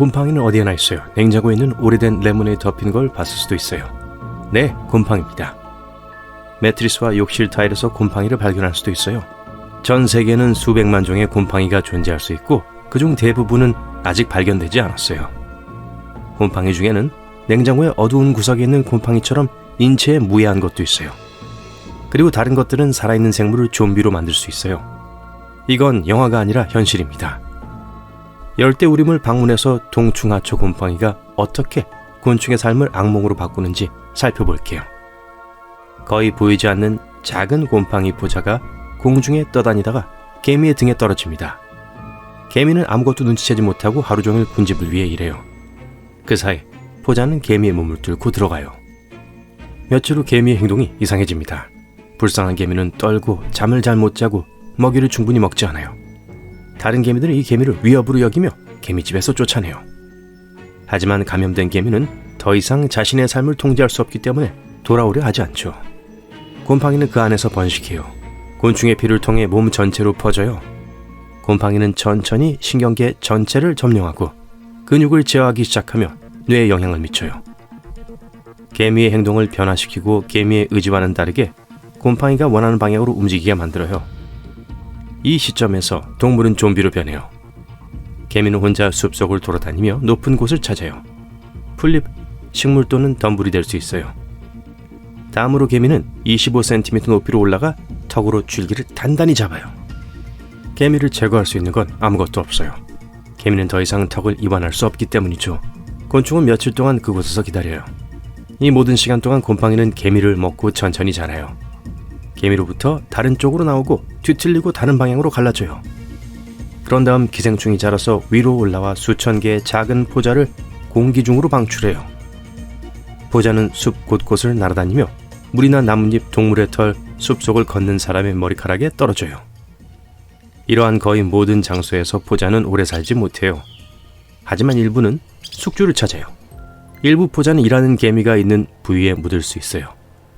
곰팡이는 어디에나 있어요. 냉장고에 있는 오래된 레몬에 덮인 걸 봤을 수도 있어요. 네, 곰팡이입니다. 매트리스와 욕실 타일에서 곰팡이를 발견할 수도 있어요. 전 세계에는 수백만 종의 곰팡이가 존재할 수 있고 그중 대부분은 아직 발견되지 않았어요. 곰팡이 중에는 냉장고의 어두운 구석에 있는 곰팡이처럼 인체에 무해한 것도 있어요. 그리고 다른 것들은 살아있는 생물을 좀비로 만들 수 있어요. 이건 영화가 아니라 현실입니다. 열대우림을 방문해서 동충하초 곰팡이가 어떻게 곤충의 삶을 악몽으로 바꾸는지 살펴볼게요. 거의 보이지 않는 작은 곰팡이 포자가 공중에 떠다니다가 개미의 등에 떨어집니다. 개미는 아무것도 눈치채지 못하고 하루 종일 군집을 위해 일해요. 그 사이 포자는 개미의 몸을 뚫고 들어가요. 며칠 후 개미의 행동이 이상해집니다. 불쌍한 개미는 떨고 잠을 잘 못 자고 먹이를 충분히 먹지 않아요. 다른 개미들은 이 개미를 위협으로 여기며 개미집에서 쫓아내요. 하지만 감염된 개미는 더 이상 자신의 삶을 통제할 수 없기 때문에 돌아오려 하지 않죠. 곰팡이는 그 안에서 번식해요. 곤충의 피를 통해 몸 전체로 퍼져요. 곰팡이는 천천히 신경계 전체를 점령하고 근육을 제어하기 시작하며 뇌에 영향을 미쳐요. 개미의 행동을 변화시키고 개미의 의지와는 다르게 곰팡이가 원하는 방향으로 움직이게 만들어요. 이 시점에서 동물은 좀비로 변해요. 개미는 혼자 숲속을 돌아다니며 높은 곳을 찾아요. 풀잎, 식물 또는 덤불이 될 수 있어요. 다음으로 개미는 25cm 높이로 올라가 턱으로 줄기를 단단히 잡아요. 개미를 제거할 수 있는 건 아무것도 없어요. 개미는 더 이상 턱을 이완할 수 없기 때문이죠. 곤충은 며칠 동안 그곳에서 기다려요. 이 모든 시간 동안 곰팡이는 개미를 먹고 천천히 자라요. 개미로부터 다른 쪽으로 나오고 뒤틀리고 다른 방향으로 갈라져요. 그런 다음 기생충이 자라서 위로 올라와 수천 개의 작은 포자를 공기 중으로 방출해요. 포자는 숲 곳곳을 날아다니며 물이나 나뭇잎, 동물의 털, 숲속을 걷는 사람의 머리카락에 떨어져요. 이러한 거의 모든 장소에서 포자는 오래 살지 못해요. 하지만 일부는 숙주를 찾아요. 일부 포자는 일하는 개미가 있는 부위에 묻을 수 있어요.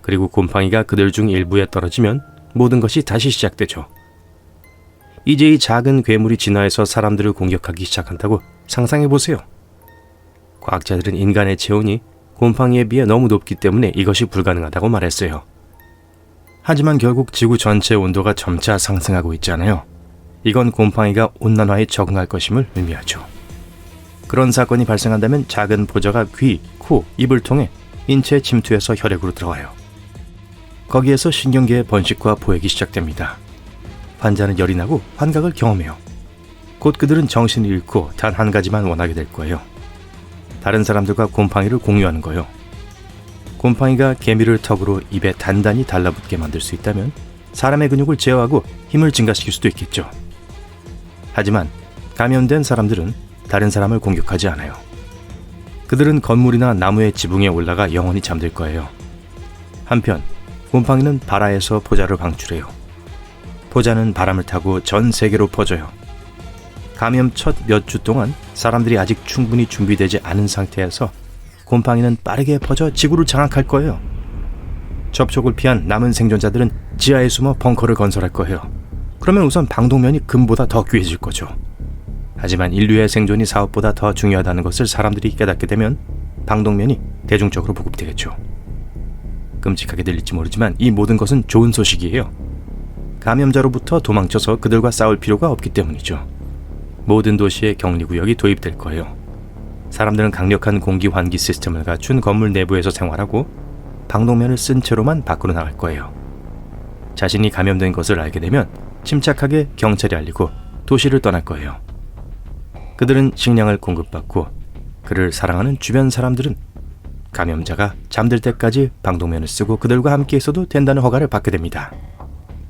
그리고 곰팡이가 그들 중 일부에 떨어지면 모든 것이 다시 시작되죠. 이제 이 작은 괴물이 진화해서 사람들을 공격하기 시작한다고 상상해보세요. 과학자들은 인간의 체온이 곰팡이에 비해 너무 높기 때문에 이것이 불가능하다고 말했어요. 하지만 결국 지구 전체 온도가 점차 상승하고 있잖아요. 이건 곰팡이가 온난화에 적응할 것임을 의미하죠. 그런 사건이 발생한다면 작은 포자가 귀, 코, 입을 통해 인체에 침투해서 혈액으로 들어가요. 거기에서 신경계의 번식과 포획이 시작됩니다. 환자는 열이 나고 환각을 경험해요. 곧 그들은 정신을 잃고 단 한 가지만 원하게 될 거예요. 다른 사람들과 곰팡이를 공유하는 거예요. 곰팡이가 개미를 턱으로 입에 단단히 달라붙게 만들 수 있다면 사람의 근육을 제어하고 힘을 증가시킬 수도 있겠죠. 하지만 감염된 사람들은 다른 사람을 공격하지 않아요. 그들은 건물이나 나무의 지붕에 올라가 영원히 잠들 거예요. 한편 곰팡이는 발아에서 포자를 방출해요. 포자는 바람을 타고 전 세계로 퍼져요. 감염 첫 몇 주 동안 사람들이 아직 충분히 준비되지 않은 상태에서 곰팡이는 빠르게 퍼져 지구를 장악할 거예요. 접촉을 피한 남은 생존자들은 지하에 숨어 벙커를 건설할 거예요. 그러면 우선 방독면이 금보다 더 귀해질 거죠. 하지만 인류의 생존이 사업보다 더 중요하다는 것을 사람들이 깨닫게 되면 방독면이 대중적으로 보급되겠죠. 끔찍하게 들릴지 모르지만 이 모든 것은 좋은 소식이에요. 감염자로부터 도망쳐서 그들과 싸울 필요가 없기 때문이죠. 모든 도시에 격리구역이 도입될 거예요. 사람들은 강력한 공기 환기 시스템을 갖춘 건물 내부에서 생활하고 방독면을 쓴 채로만 밖으로 나갈 거예요. 자신이 감염된 것을 알게 되면 침착하게 경찰에 알리고 도시를 떠날 거예요. 그들은 식량을 공급받고 그를 사랑하는 주변 사람들은 감염자가 잠들 때까지 방독면을 쓰고 그들과 함께 있어도 된다는 허가를 받게 됩니다.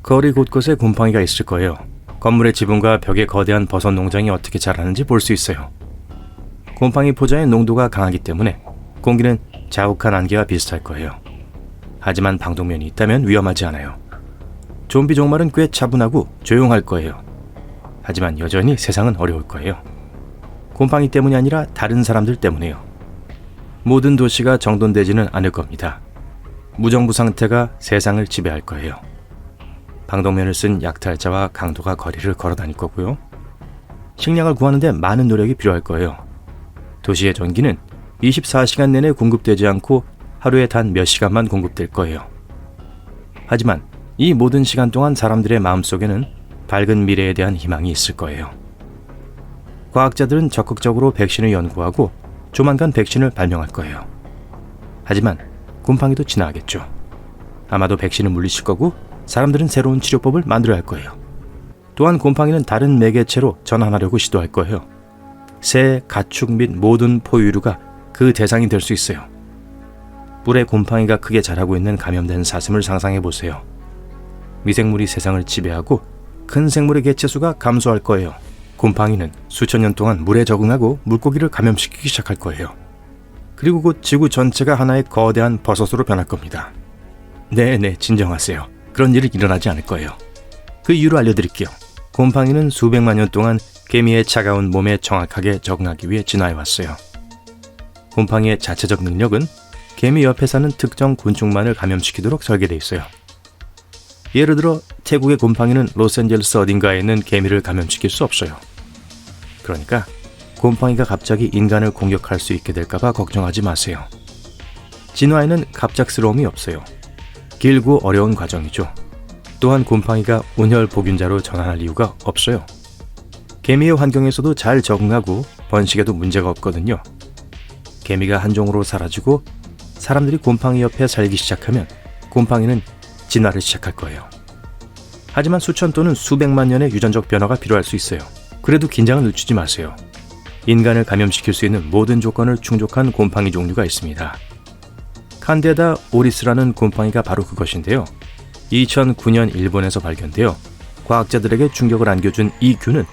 거리 곳곳에 곰팡이가 있을 거예요. 건물의 지붕과 벽에 거대한 버섯 농장이 어떻게 자라는지 볼 수 있어요. 곰팡이 포자의 농도가 강하기 때문에 공기는 자욱한 안개와 비슷할 거예요. 하지만 방독면이 있다면 위험하지 않아요. 좀비 종말은 꽤 차분하고 조용할 거예요. 하지만 여전히 세상은 어려울 거예요. 곰팡이 때문이 아니라 다른 사람들 때문에요. 모든 도시가 정돈되지는 않을 겁니다. 무정부 상태가 세상을 지배할 거예요. 방독면을 쓴 약탈자와 강도가 거리를 걸어 다닐 거고요. 식량을 구하는데 많은 노력이 필요할 거예요. 도시의 전기는 24시간 내내 공급되지 않고 하루에 단 몇 시간만 공급될 거예요. 하지만 이 모든 시간 동안 사람들의 마음속에는 밝은 미래에 대한 희망이 있을 거예요. 과학자들은 적극적으로 백신을 연구하고 조만간 백신을 발명할 거예요. 하지만 곰팡이도 지나가겠죠. 아마도 백신을 물리칠 거고 사람들은 새로운 치료법을 만들어야 할 거예요. 또한 곰팡이는 다른 매개체로 전환하려고 시도할 거예요. 새, 가축 및 모든 포유류가 그 대상이 될 수 있어요. 뿔에 곰팡이가 크게 자라고 있는 감염된 사슴을 상상해 보세요. 미생물이 세상을 지배하고 큰 생물의 개체수가 감소할 거예요. 곰팡이는 수천 년 동안 물에 적응하고 물고기를 감염시키기 시작할 거예요. 그리고 곧 지구 전체가 하나의 거대한 버섯으로 변할 겁니다. 네, 진정하세요. 그런 일은 일어나지 않을 거예요. 그 이유를 알려드릴게요. 곰팡이는 수백만 년 동안 개미의 차가운 몸에 정확하게 적응하기 위해 진화해왔어요. 곰팡이의 자체적 능력은 개미 옆에 사는 특정 곤충만을 감염시키도록 설계되어 있어요. 예를 들어 태국의 곰팡이는 로스앤젤레스 어딘가에 있는 개미를 감염시킬 수 없어요. 그러니까 곰팡이가 갑자기 인간을 공격할 수 있게 될까봐 걱정하지 마세요. 진화에는 갑작스러움이 없어요. 길고 어려운 과정이죠. 또한 곰팡이가 온혈복균자로 전환할 이유가 없어요. 개미의 환경에서도 잘 적응하고 번식에도 문제가 없거든요. 개미가 한 종으로 사라지고 사람들이 곰팡이 옆에 살기 시작하면 곰팡이는 진화를 시작할 거예요. 하지만 수천 또는 수백만 년의 유전적 변화가 필요할 수 있어요. 그래도 긴장을 늦추지 마세요. 인간을 감염시킬 수 있는 모든 조건을 충족한 곰팡이 종류가 있습니다. 칸데다 오리스라는 곰팡이가 바로 그것인데요. 2009년 일본에서 발견되어 과학자들에게 충격을 안겨준 이 균은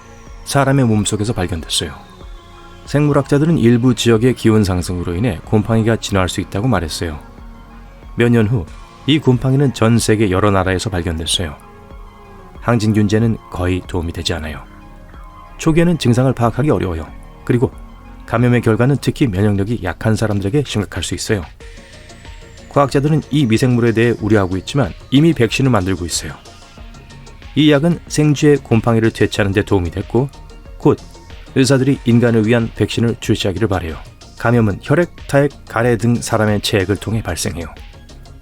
사람의 몸속에서 발견됐어요. 생물학자들은 일부 지역의 기온 상승으로 인해 곰팡이가 진화할 수 있다고 말했어요. 몇 년 후 이 곰팡이는 전 세계 여러 나라에서 발견됐어요. 항진균제는 거의 도움이 되지 않아요. 초기에는 증상을 파악하기 어려워요. 그리고 감염의 결과는 특히 면역력이 약한 사람들에게 심각할 수 있어요. 과학자들은 이 미생물에 대해 우려하고 있지만 이미 백신을 만들고 있어요. 이 약은 생쥐의 곰팡이를 퇴치하는 데 도움이 됐고 곧 의사들이 인간을 위한 백신을 출시하기를 바라요. 감염은 혈액, 타액, 가래 등 사람의 체액을 통해 발생해요.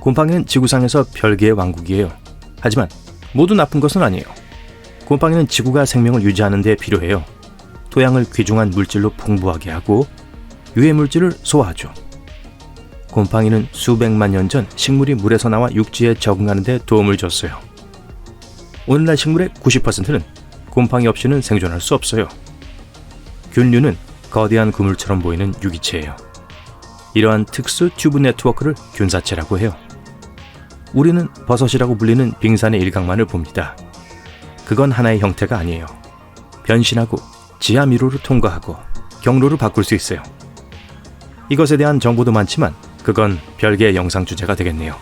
곰팡이는 지구상에서 별개의 왕국이에요. 하지만 모두 나쁜 것은 아니에요. 곰팡이는 지구가 생명을 유지하는 데 필요해요. 토양을 귀중한 물질로 풍부하게 하고 유해 물질을 소화하죠. 곰팡이는 수백만 년 전 식물이 물에서 나와 육지에 적응하는 데 도움을 줬어요. 오늘날 식물의 90%는 곰팡이 없이는 생존할 수 없어요. 균류는 거대한 그물처럼 보이는 유기체예요. 이러한 특수 튜브 네트워크를 균사체라고 해요. 우리는 버섯이라고 불리는 빙산의 일각만을 봅니다. 그건 하나의 형태가 아니에요. 변신하고 지하 미로를 통과하고 경로를 바꿀 수 있어요. 이것에 대한 정보도 많지만 그건 별개의 영상 주제가 되겠네요.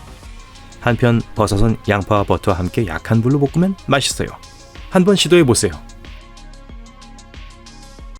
한편 버섯은 양파와 버터와 함께 약한 불로 볶으면 맛있어요. 한번 시도해보세요.